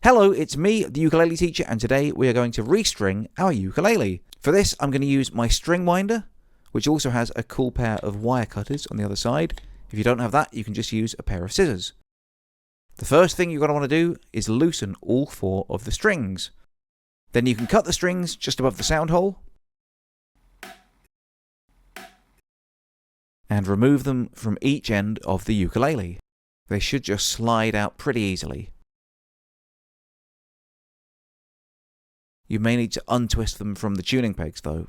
Hello, it's me, the ukulele teacher, and today we are going to restring our ukulele. For this, I'm going to use my string winder, which also has a cool pair of wire cutters on the other side. If you don't have that, you can just use a pair of scissors. The first thing you're going to want to do is loosen all 4 of the strings. Then you can cut the strings just above the sound hole and remove them from each end of the ukulele. They should just slide out pretty easily. You may need to untwist them from the tuning pegs though.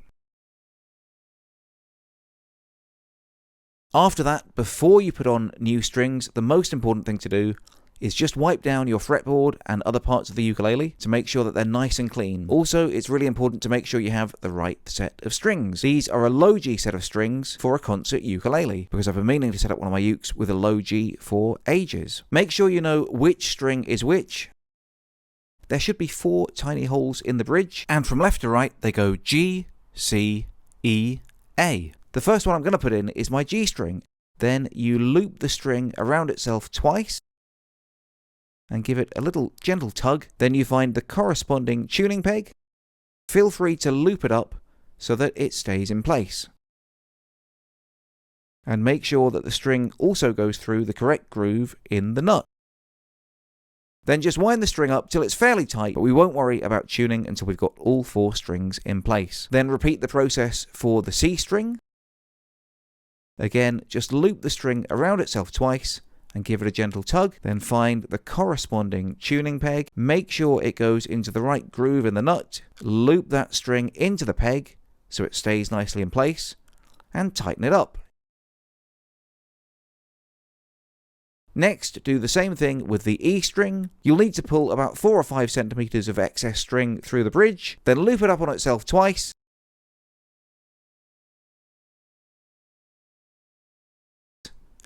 After that, before you put on new strings, the most important thing to do is just wipe down your fretboard and other parts of the ukulele to make sure that they're nice and clean. Also, it's really important to make sure you have the right set of strings. These are a low G set of strings for a concert ukulele, because I've been meaning to set up one of my ukes with a low G for ages. Make sure you know which string is which. There should be 4 tiny holes in the bridge, and from left to right they go G, C, E, A. The first one I'm going to put in is my G string. Then you loop the string around itself twice and give it a little gentle tug. Then you find the corresponding tuning peg. Feel free to loop it up so that it stays in place. And make sure that the string also goes through the correct groove in the nut. Then just wind the string up till it's fairly tight, but we won't worry about tuning until we've got all 4 strings in place. Then repeat the process for the C string. Again, just loop the string around itself twice and give it a gentle tug. Then find the corresponding tuning peg. Make sure it goes into the right groove in the nut. Loop that string into the peg so it stays nicely in place and tighten it up. Next, do the same thing with the E string. You'll need to pull about 4 or 5 centimeters of excess string through the bridge, then loop it up on itself twice.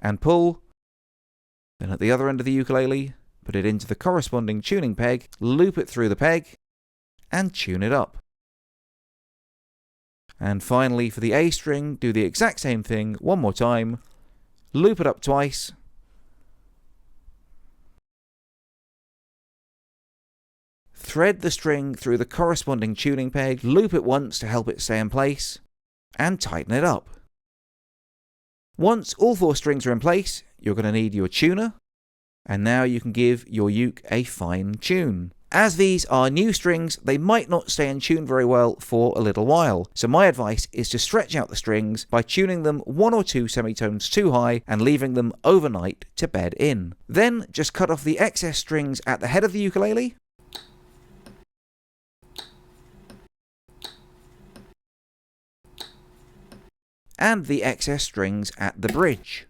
And pull. Then at the other end of the ukulele, put it into the corresponding tuning peg, loop it through the peg, and tune it up. And finally, for the A string, do the exact same thing one more time. Loop it up twice. Thread the string through the corresponding tuning peg, loop it once to help it stay in place, and tighten it up. Once all 4 strings are in place, you're going to need your tuner, and now you can give your uke a fine tune. As these are new strings, they might not stay in tune very well for a little while, so my advice is to stretch out the strings by tuning them 1 or 2 semitones too high and leaving them overnight to bed in. Then just cut off the excess strings at the head of the ukulele, and the excess strings at the bridge.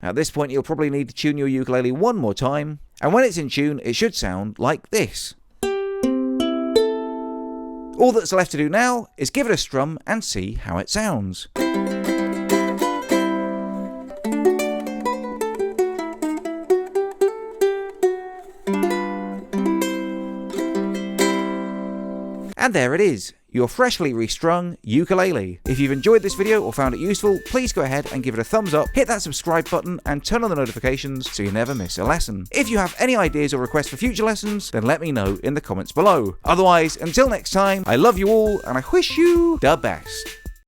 At this point, you'll probably need to tune your ukulele one more time, and when it's in tune, it should sound like this. All that's left to do now is give it a strum and see how it sounds. And there it is, your freshly restrung ukulele. If you've enjoyed this video or found it useful, please go ahead and give it a thumbs up, hit that subscribe button, and turn on the notifications so you never miss a lesson. If you have any ideas or requests for future lessons, then let me know in the comments below. Otherwise, until next time, I love you all, and I wish you the best.